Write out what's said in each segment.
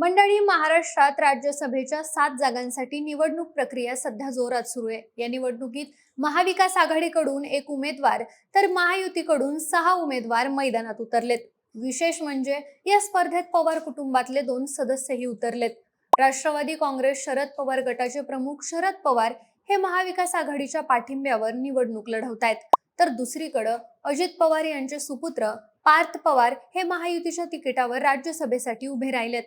मंडळी, महाराष्ट्रात राज्यसभेच्या 7 जागांसाठी निवडणूक प्रक्रिया सध्या जोरात सुरू आहे. या निवडणुकीत महाविकास आघाडीकडून एक उमेदवार तर महायुतीकडून 6 उमेदवार मैदानात उतरलेत. विशेष म्हणजे या स्पर्धेत पवार कुटुंबातले 2 सदस्यही उतरलेत. राष्ट्रवादी काँग्रेस शरद पवार गटाचे प्रमुख शरद पवार हे महाविकास आघाडीच्या पाठिंब्यावर निवडणूक लढवतायत, तर दुसरीकडे अजित पवार यांचे सुपुत्र पार्थ पवार हे महायुतीच्या तिकिटावर राज्यसभेसाठी उभे राहिलेत.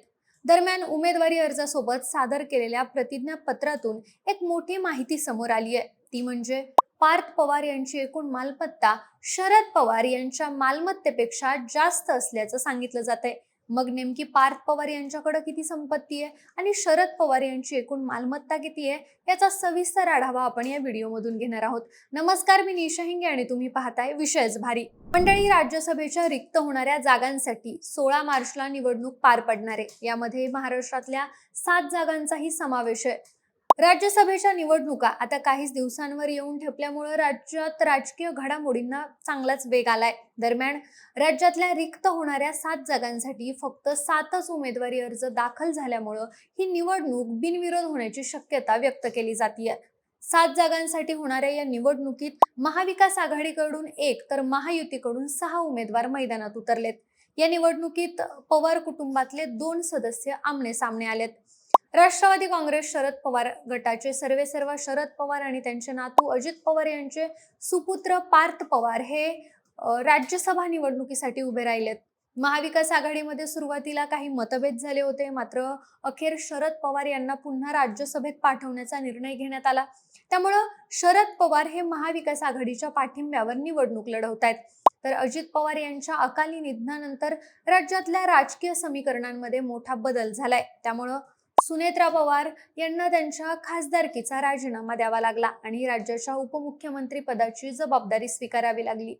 दरम्यान उमेदवारी अर्जासोबत सादर केलेल्या प्रतिज्ञापत्रातून एक मोठी माहिती समोर आली आहे. ती म्हणजे पार्थ पवार यांची एकूण मालमत्ता शरद पवार यांच्या मालमत्तेपेक्षा जास्त असल्याचं सांगितलं जातंय. मग नेमकी पार्थ पवार यांच्याकडे किती संपत्ती आहे आणि शरद पवार यांची एकूण मालमत्ता किती आहे याचा सविस्तर आढावा आपण या व्हिडिओमधून घेणार आहोत. नमस्कार, मी निशा हिंगे आणि तुम्ही पाहताय विषयच भारी. मंडळी, राज्यसभेच्या रिक्त होणाऱ्या जागांसाठी 16 मार्चला निवडणूक पार पडणार आहे. यामध्ये महाराष्ट्रातल्या 7 जागांचाही समावेश आहे. राज्यसभेच्या निवडणुका आता काहीच दिवसांवर येऊन ठेपल्यामुळे राज्यात राजकीय घडामोडींना चांगलाच वेग आलाय. दरम्यान राज्यातल्या रिक्त होणाऱ्या 7 जागांसाठी फक्त 7च उमेदवारी अर्ज दाखल झाल्यामुळे ही निवडणूक बिनविरोध होण्याची शक्यता व्यक्त केली जातीये. 7 जागांसाठी होणाऱ्या या निवडणुकीत महाविकास आघाडीकडून 1 तर महायुतीकडून 6 उमेदवार मैदानात उतरलेत. या निवडणुकीत पवार कुटुंबातले 2 सदस्य आमने सामने आलेत. राष्ट्रवादी काँग्रेस शरद पवार गटाचे सर्वेसर्वा शरद पवार आणि त्यांचे नातू अजित पवार यांचे सुपुत्र पार्थ पवार हे राज्यसभा निवडणुकीसाठी उभे राहिलेत. महाविकास आघाडीमध्ये सुरुवातीला काही मतभेद झाले होते, मात्र अखेर शरद पवार यांना पुन्हा राज्यसभेत पाठवण्याचा निर्णय घेण्यात आला. त्यामुळं शरद पवार हे महाविकास आघाडीच्या पाठिंब्यावर निवडणूक लढवतायत. तर अजित पवार यांच्या अकाली निधनानंतर राज्यातल्या राजकीय समीकरणांमध्ये मोठा बदल झालाय. त्यामुळं सुनेत्रा पवार यांना त्यांच्या खासदारकीचा राजीनामा द्यावा लागला आणि राज्याच्या उपमुख्यमंत्री पदाची जबाबदारी स्वीकारावी लागली.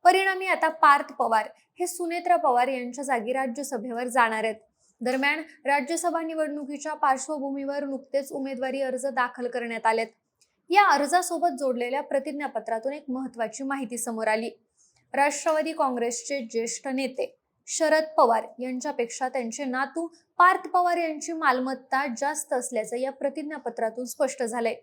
परिणामी आता पार्थ पवार हे सुनेत्रा पवार यांच्या जागी राज्यसभेवर जाणार आहेत. दरम्यान राज्यसभा निवडणुकीच्या पार्श्वभूमीवर नुकतेच उमेदवारी अर्ज दाखल करण्यात आलेत. या अर्जासोबत जोडलेल्या प्रतिज्ञापत्रातून एक महत्त्वाची माहिती समोर आली. राष्ट्रवादी काँग्रेसचे ज्येष्ठ नेते शरद पवार यांच्यापेक्षा त्यांचे नातू पार्थ पवार यांची मालमत्ता जास्त असल्याचं या प्रतिज्ञापत्रातून स्पष्ट झालंय.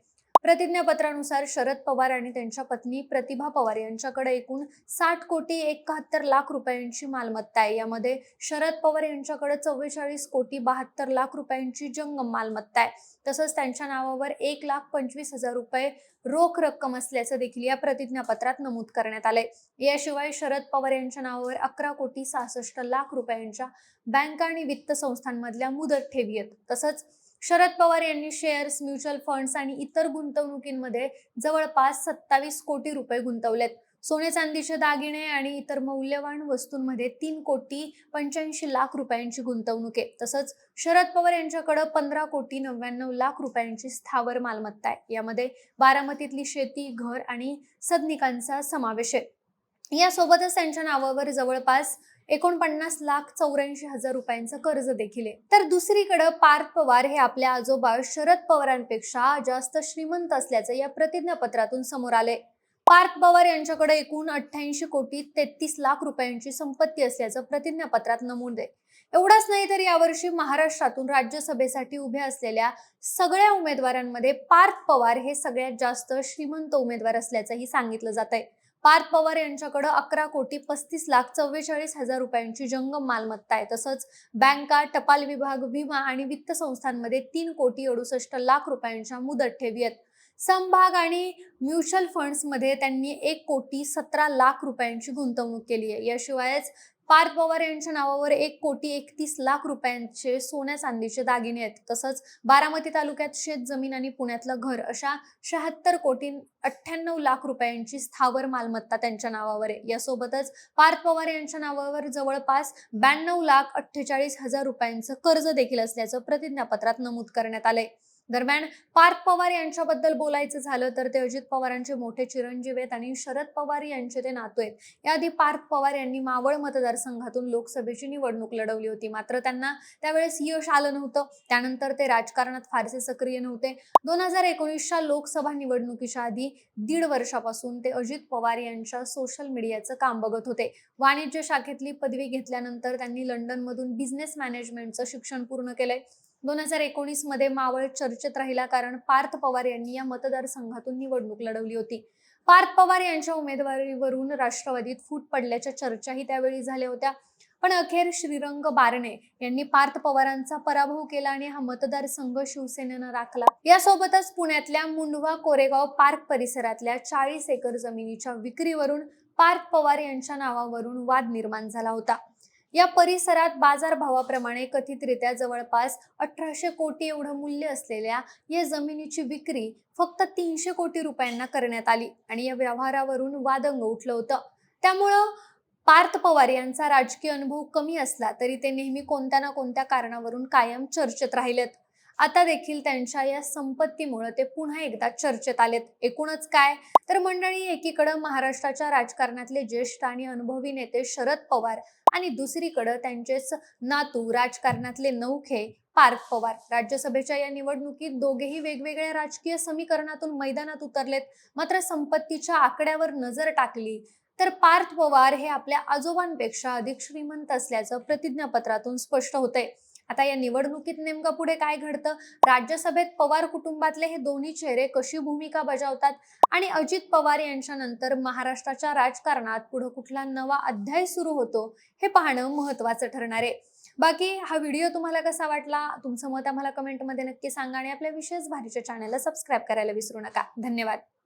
प्रतिज्ञापत्रानुसार शरद पवार आणि त्यांच्या पत्नी प्रतिभा पवार यांच्याकडे एकूण 60,71,00,000 रुपयांची मालमत्ता आहे. यामध्ये शरद पवार यांच्याकडे 44,72,00,000 रुपयांची जंगम मालमत्ता आहे. तसंच त्यांच्या नावावर 1,25,000 रुपये रोख रक्कम असल्याचं देखील या प्रतिज्ञापत्रात नमूद करण्यात आलंय. याशिवाय शरद पवार यांच्या नावावर 11,66,00,000 रुपयांच्या बँक आणि वित्त संस्थांमधल्या मुदत ठेवी आहेत. तसंच शरद पवार यांनी शेअर्स, म्युच्युअल फंड्स आणि इतर गुंतवणुकींमध्ये जवळपास 27 कोटी रुपये गुंतवलेत. सोने चांदीचे दागिने आणि इतर मौल्यवान वस्तूंमध्ये 3,85,00,000 रुपयांची गुंतवणूक आहे. तसंच शरद पवार यांच्याकडे 15,99,00,000 रुपयांची स्थावर मालमत्ता आहे. यामध्ये बारामतीतली शेती, घर आणि सदनिकांचा समावेश आहे. यासोबतच त्यांच्या नावावर जवळपास 49,84,000 रुपयांचं कर्ज देखील आहे. तर दुसरीकडे पार्थ पवार हे आपल्या आजोबा शरद पवारांपेक्षा जास्त श्रीमंत असल्याचं या प्रतिज्ञापत्रातून समोर आले. पार्थ पवार यांच्याकडे एकूण 88,33,00,000 रुपयांची संपत्ती असल्याचं प्रतिज्ञापत्रात नमूद आहे. एवढंच नाही तर यावर्षी महाराष्ट्रातून राज्यसभेसाठी उभे असलेल्या सगळ्या उमेदवारांमध्ये पार्थ पवार हे सगळ्यात जास्त श्रीमंत उमेदवार असल्याचंही सांगितलं जात आहे. पार्थ पवार यांच्याकडे 11,45,44,000 रुपयांची जंगम मालमत्ता आहे. तसंच बँका, टपाल विभाग, विमा आणि वित्त संस्थांमध्ये 3,68,00,000 रुपयांच्या मुदत ठेवी आहेत. समभाग आणि म्युच्युअल फंड्समध्ये त्यांनी 1,17,00,000 रुपयांची गुंतवणूक केली आहे. याशिवायच पार्थ पवार यांच्या नावावर 1,31,00,000 रुपयांचे सोन्या चांदीचे दागिने आहेत. तसंच बारामती तालुक्यात शेत जमीन आणि पुण्यातलं घर अशा 76,98,00,000 रुपयांची स्थावर मालमत्ता त्यांच्या नावावर आहे. यासोबतच पार्थ पवार यांच्या नावावर जवळपास 92,48,000 रुपयांचं कर्ज देखील असल्याचं प्रतिज्ञापत्रात नमूद करण्यात आलंय. दरम्यान पार्थ पवार यांच्याबद्दल बोलायचं झालं तर ते अजित पवारांचे मोठे चिरंजीव आहेत आणि शरद पवार यांचे ते नातू आहेत. याआधी पार्थ पवार यांनी मावळ मतदारसंघातून लोकसभेची निवडणूक लढवली होती, मात्र त्यांना त्यावेळेस यश आलं नव्हतं. त्यानंतर ते राजकारणात फारसे सक्रिय नव्हते. 2019च्या लोकसभा निवडणुकीच्या आधी 1.5 वर्षापासून ते अजित पवार यांच्या सोशल मीडियाचं काम बघत होते. वाणिज्य शाखेतली पदवी घेतल्यानंतर त्यांनी लंडनमधून बिझनेस मॅनेजमेंटचं शिक्षण पूर्ण केलंय. 2019 मध्ये मावळ चर्चेत राहिला कारण पार्थ पवार यांनी या मतदारसंघातून निवडणूक लढवली होती. पार्थ पवार यांच्या उमेदवारीवरून राष्ट्रवादीत फूट पडल्याच्या चर्चाही त्यावेळी झाल्या होत्या. पण अखेर श्रीरंग बारणे यांनी पार्थ पवारांचा पराभव केला आणि हा मतदारसंघ शिवसेनेनं राखला. यासोबतच पुण्यातल्या मुंढवा कोरेगाव पार्क परिसरातल्या 40 एकर जमिनीच्या विक्रीवरून पार्थ पवार यांच्या नावावरून वाद निर्माण झाला होता. या परिसरात बाजारभावाप्रमाणे कथितरित्या जवळपास 1800 कोटी एवढं मूल्य असलेल्या या जमिनीची विक्री फक्त 300 कोटी रुपयांना करण्यात आली आणि या व्यवहारावरून वादंग उठलं होतं. त्यामुळं पार्थ पवार यांचा राजकीय अनुभव कमी असला तरी ते नेहमी कोणत्या ना कोणत्या कारणावरून कायम चर्चेत राहिलेत. आता देखील त्यांच्या या संपत्तीमुळे ते पुन्हा एकदा चर्चेत आलेत. एकूणच काय तर मंडळी, एकीकडे महाराष्ट्राच्या राजकारणातले ज्येष्ठ आणि अनुभवी नेते शरद पवार आणि दुसरीकडे त्यांचेच नातू राजकारणातले नौखे पार्थ पवार. राज्यसभेच्या या निवडणुकीत दोघेही वेगवेगळ्या राजकीय समीकरणातून मैदानात उतरलेत. मात्र संपत्तीच्या आकड्यावर नजर टाकली तर पार्थ पवार हे आपल्या आजोबांपेक्षा अधिक श्रीमंत असल्याचं प्रतिज्ञापत्रातून स्पष्ट होतंय. आता या निवडणुकीत नेमकं पुढे काय घडतं, राज्यसभेत पवार कुटुंबातले हे दोन्ही चेहरे कशी भूमिका बजावतात आणि अजित पवार यांच्या नंतर महाराष्ट्राच्या राजकारणात पुढे कुठला नवा अध्याय सुरू होतो हे पाहणं महत्त्वाचं ठरणार आहे. बाकी हा व्हिडिओ तुम्हाला कसा वाटला, तुमचं मत आम्हाला कमेंटमध्ये नक्की सांगा आणि आपल्या विशेष भारीच्या चॅनलला सबस्क्राईब करायला विसरू नका. धन्यवाद.